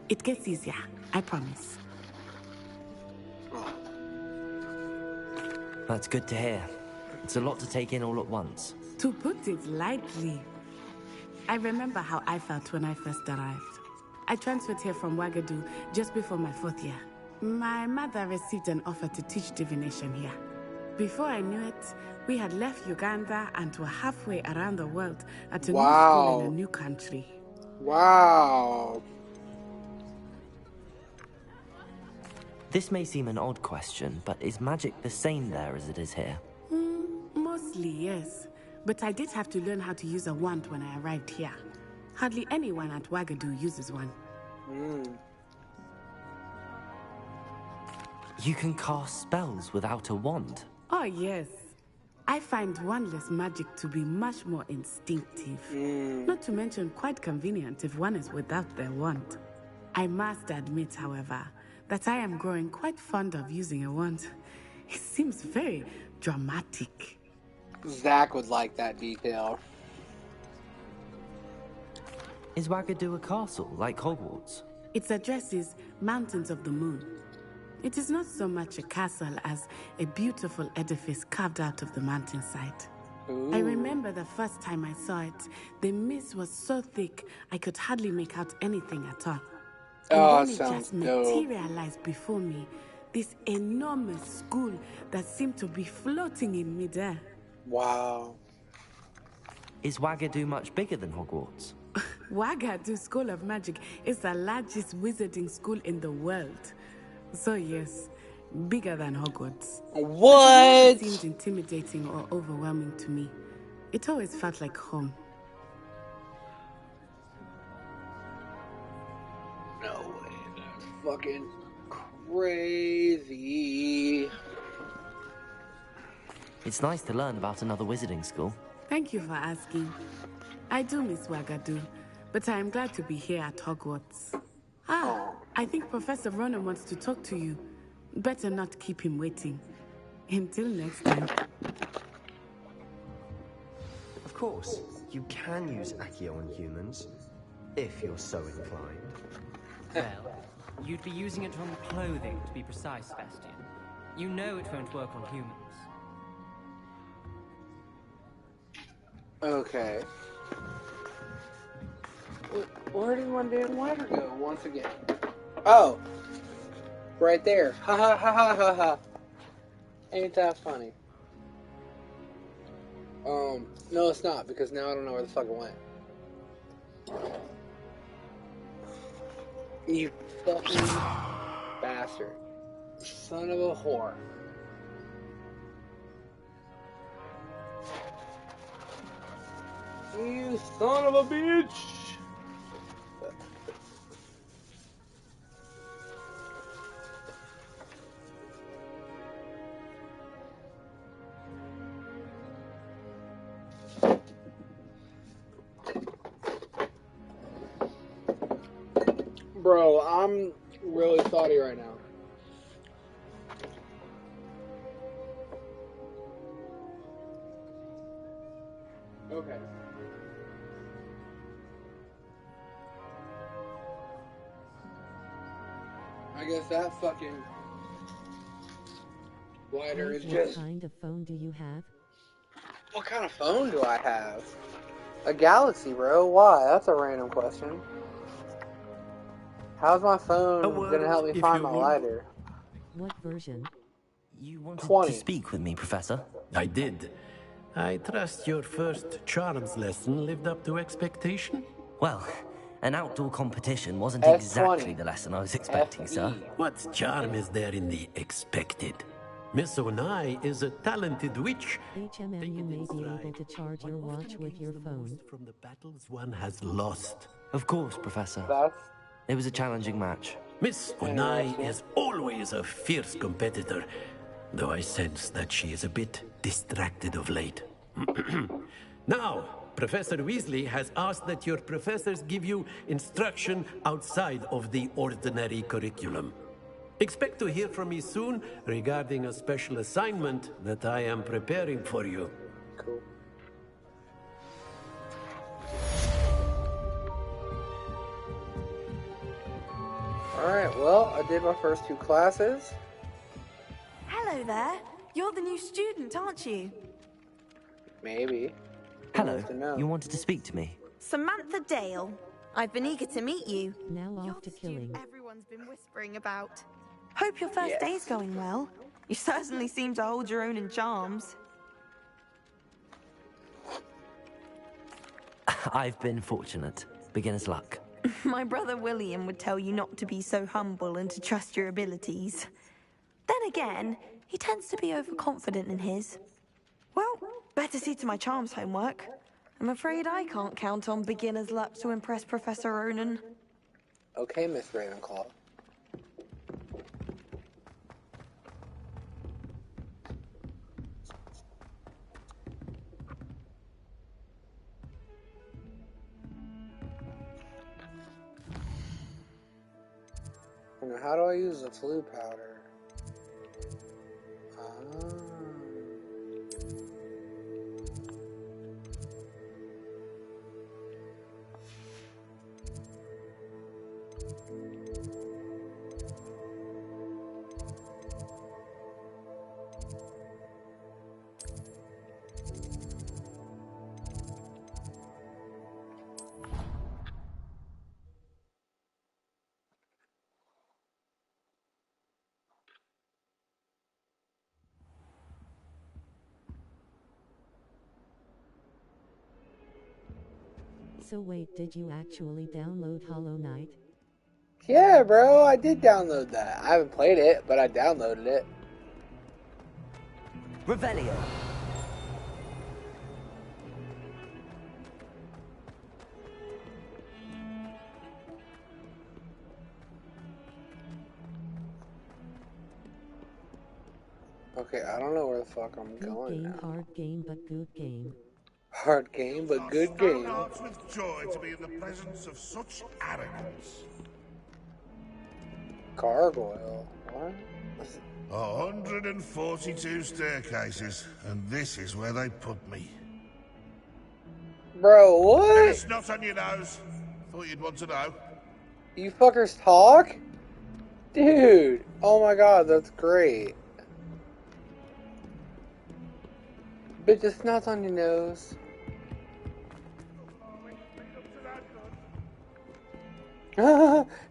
It gets easier, I promise. That's good to hear. It's a lot to take in all at once. To put it lightly, I remember how I felt when I first arrived. I transferred here from Wagadu just before my 4th year. My mother received an offer to teach divination here. Before I knew it, we had left Uganda and were halfway around the world at a new school in a new country. Wow. This may seem an odd question, but is magic the same there as it is here? Mostly, yes. But I did have to learn how to use a wand when I arrived here. Hardly anyone at Wagadu uses one. You can cast spells without a wand? Oh, yes. I find wandless magic to be much more instinctive. Not to mention quite convenient if one is without their wand. I must admit, however, that I am growing quite fond of using a wand. It seems very dramatic. Zach would like that detail. Is Wagadu a castle, like Hogwarts? Its address is Mountains of the Moon. It is not so much a castle as a beautiful edifice carved out of the mountainside. I remember the first time I saw it, the mist was so thick I could hardly make out anything at all. And then it just materialized before me, this enormous school that seemed to be floating in midair. Wow. Is Wagadu much bigger than Hogwarts? Wagadu School of Magic is the largest wizarding school in the world. So yes, bigger than Hogwarts. What? It seemed intimidating or overwhelming to me. It always felt like home. No way, that's fucking crazy. It's nice to learn about another wizarding school. Thank you for asking. I do miss Wagadu, but I am glad to be here at Hogwarts. I think Professor Ronan wants to talk to you. Better not keep him waiting. Until next time. Of course, you can use Accio on humans, if you're so inclined. Well, you'd be using it on clothing, to be precise, Sebastian. You know it won't work on humans. Okay. Where did one damn ladder go once again? Oh! Right there. Ha ha ha ha ha ha. Ain't that funny? No it's not, because now I don't know where the fuck it went. You fucking bastard. Son of a whore. You son of a bitch! Bro, I'm really thoughty right now. Okay. I guess that fucking lighter is What just... kind of phone do you have? What kind of phone do I have? A Galaxy, bro. Why? That's a random question. How's my phone gonna help me find my lighter? What version? You wanted 20. to speak with me, Professor? I did. I trust your first charms lesson lived up to expectation? Well, an outdoor competition wasn't F20. exactly the lesson I was expecting, sir. What charm is there in the expected? Miss Onai is a talented witch. HMM, you may be able to charge your watch with your phone. From the battles one has lost. Of course, Professor. It was a challenging match. Miss Onai is always a fierce competitor, though I sense that she is a bit distracted of late. Now, Professor Weasley has asked that your professors give you instruction outside of the ordinary curriculum. Expect to hear from me soon regarding a special assignment that I am preparing for you. Cool. Alright, well, I did my first 2 classes. Hello there. You're the new student, aren't you? Maybe. Hello. You wanted to speak to me? Samantha Dale. I've been eager to meet you. Now off to killing. Everyone's been whispering about. Hope your first day's going well. You certainly seem to hold your own in charms. I've been fortunate. Beginner's luck. My brother William would tell you not to be so humble and to trust your abilities. Then again, he tends to be overconfident in his. Well, better see to my charms homework. I'm afraid I can't count on beginner's luck to impress Professor Ronan. Okay, Miss Ravenclaw. Now, how do I use the flu powder? So wait, did you actually download Hollow Knight? Yeah, bro, I did download that. I haven't played it, but I downloaded it. Revelio. Okay, I don't know where the fuck I'm going Game, now. hard game, but good game. Hard game, but good game. Starts with joy to be in the presence of such arrogance. Gargoyle. What? 142 staircases, and this is where they put me. Bro, what? And it's not on your nose. Thought you'd want to know. You fuckers talk? Dude, oh my god, that's great. Bitch, it's not on your nose.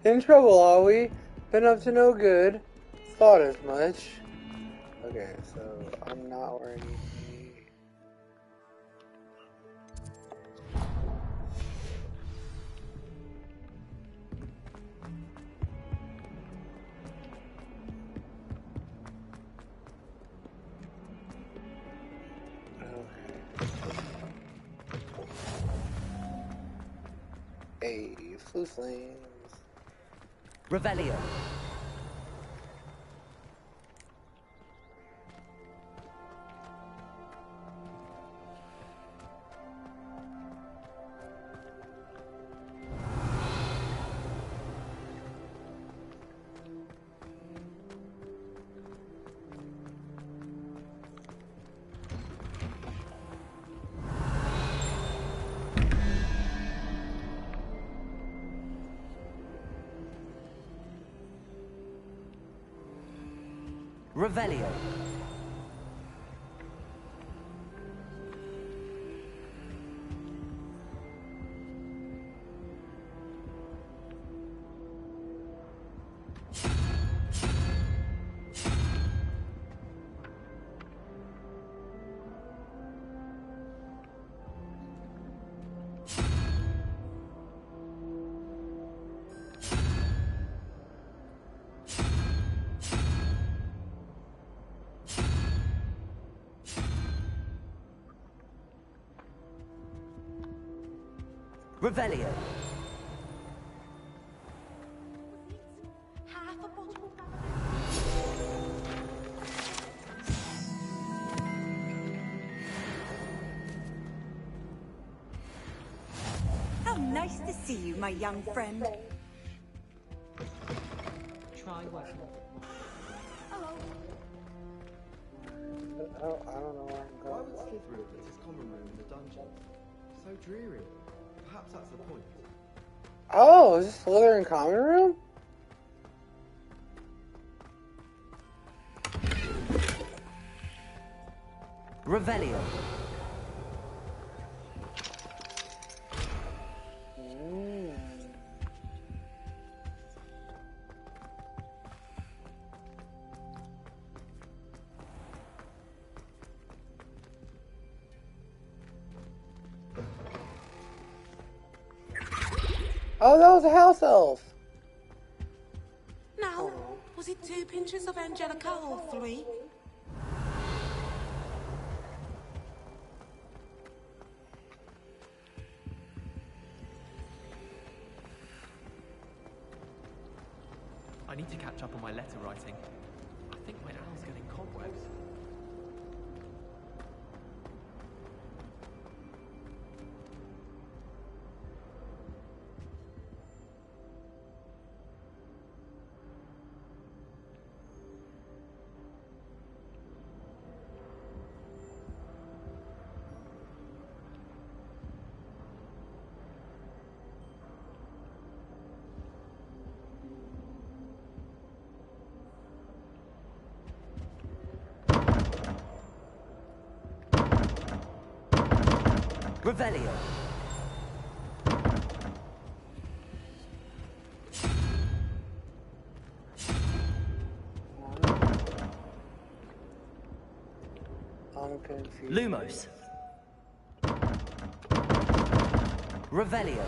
In trouble, are we? Been up to no good. Thought as much. Okay, so I'm not wearing anything. Hey, flu flames. Revelio. Revelio. Revelio. How nice to see you, my young friend. Try working. I don't know where I'm Why going. would Slytherin have put his common room in the dungeon? So dreary. Perhaps that's the point. Oh, is this Slytherin common room? Revelio. Oh, that was a house elf. Now, was it 2 pinches of Angelica or 3? I need to catch up on my letter writing. I think my owl's getting cobwebs. Revelio. I'm confused. Lumos. Revelio.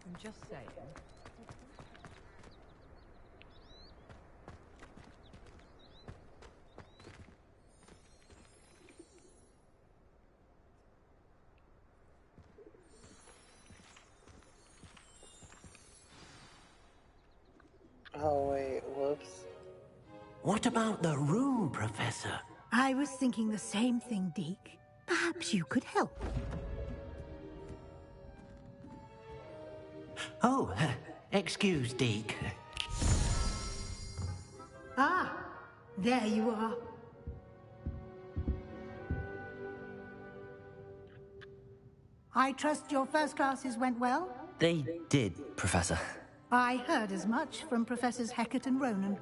I'm just saying. Oh, wait, whoops. What about the room, Professor? I was thinking the same thing, Deke. Perhaps you could help. Oh, excuse, Deke. Ah, there you are. I trust your first classes went well? They did, Professor. I heard as much from Professors Hecat and Ronan.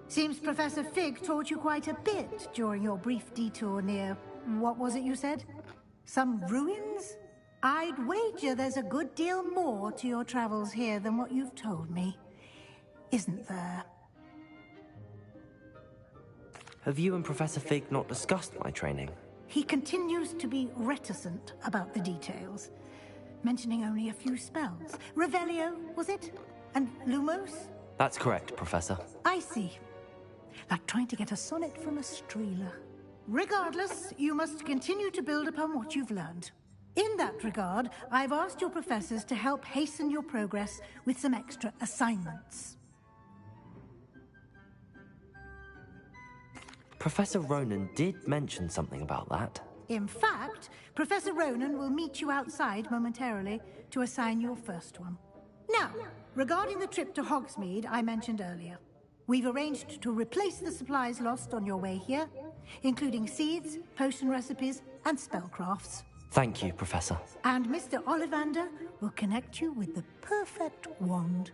Seems Professor Fig taught you quite a bit during your brief detour near... what was it you said? Some ruins? I'd wager there's a good deal more to your travels here than what you've told me. Isn't there? Have you and Professor Fig not discussed my training? He continues to be reticent about the details, mentioning only a few spells. Revelio, was it? And Lumos? That's correct, Professor. I see. Like trying to get a sonnet from a streeler. Regardless, you must continue to build upon what you've learned. In that regard, I've asked your professors to help hasten your progress with some extra assignments. Professor Ronan did mention something about that. In fact, Professor Ronan will meet you outside momentarily to assign your first one. Now, regarding the trip to Hogsmeade I mentioned earlier, we've arranged to replace the supplies lost on your way here, including seeds, potion recipes, and spellcrafts. Thank you, Professor. And Mr. Ollivander will connect you with the perfect wand.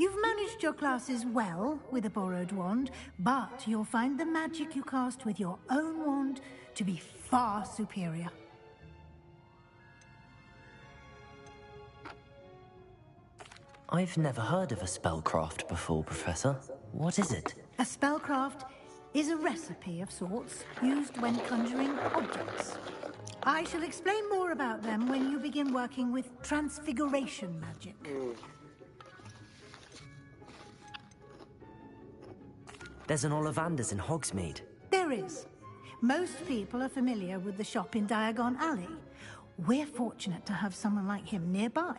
You've managed your classes well with a borrowed wand, but you'll find the magic you cast with your own wand to be far superior. I've never heard of a spellcraft before, Professor. What is it? A spellcraft is a recipe of sorts used when conjuring objects. I shall explain more about them when you begin working with transfiguration magic. There's an Ollivander's in Hogsmeade. There is. Most people are familiar with the shop in Diagon Alley. We're fortunate to have someone like him nearby.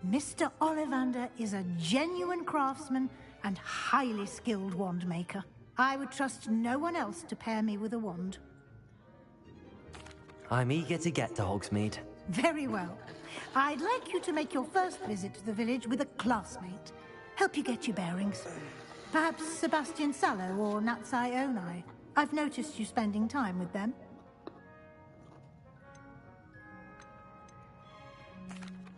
Mr. Ollivander is a genuine craftsman and highly skilled wand maker. I would trust no one else to pair me with a wand. I'm eager to get to Hogsmeade. Very well. I'd like you to make your first visit to the village with a classmate. Help you get your bearings. Perhaps Sebastian Sallow or Natsai Onai. I've noticed you spending time with them.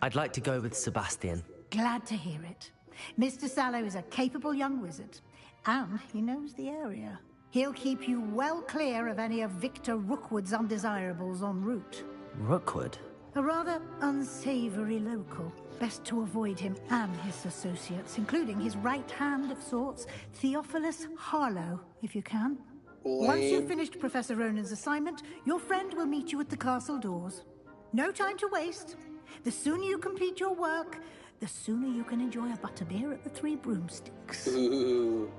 I'd like to go with Sebastian. Glad to hear it. Mr. Sallow is a capable young wizard, and he knows the area. He'll keep you well clear of any of Victor Rookwood's undesirables en route. Rookwood? A rather unsavory local. Best to avoid him and his associates, including his right hand of sorts, Theophilus Harlow, if you can. Once you've finished Professor Ronan's assignment, your friend will meet you at the castle doors. No time to waste. The sooner you complete your work, the sooner you can enjoy a butterbeer at the Three Broomsticks. Ooh.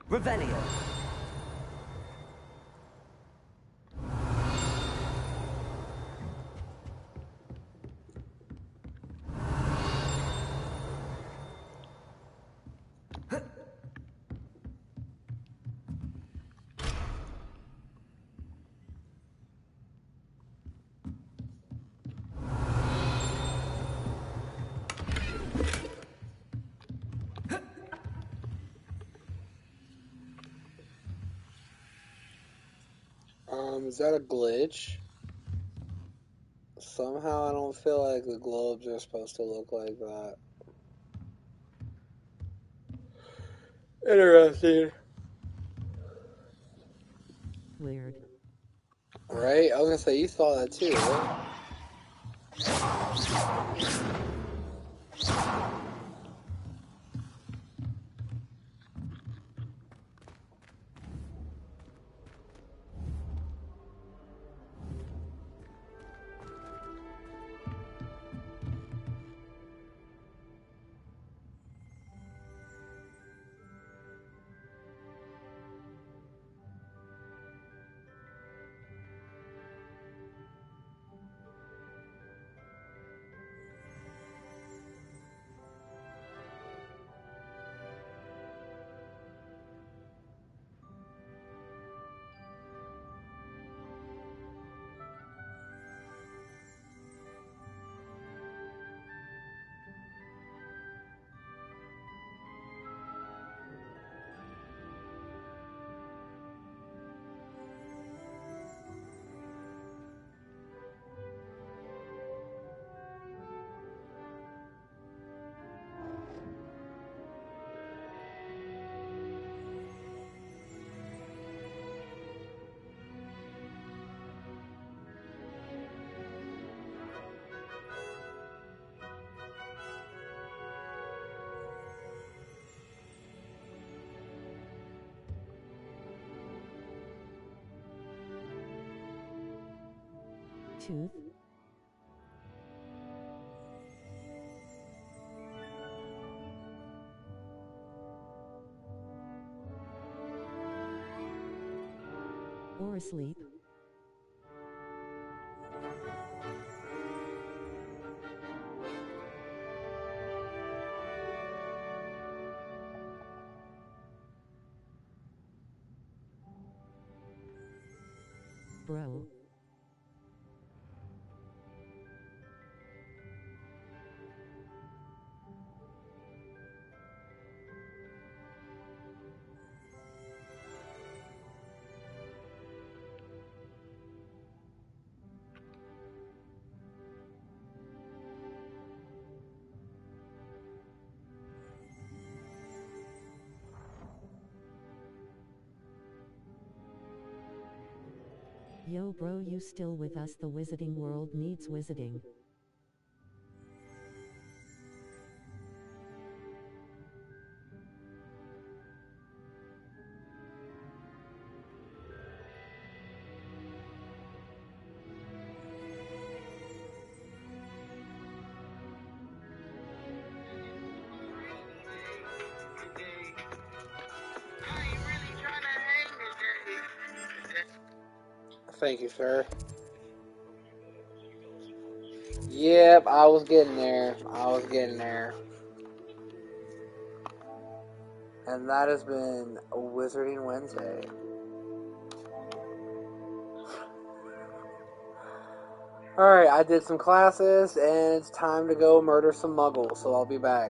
Revelio. Is that a glitch? Somehow I don't feel like the globes are supposed to look like that. Interesting. Weird. Right? I was gonna say, you saw that too, right? Tooth. Or asleep. Bro. Yo bro, you still with us? The wizarding world needs wizarding. Thank you, sir. Yep, I was getting there. And that has been a Wizarding Wednesday. Alright, I did some classes, and it's time to go murder some muggles, so I'll be back.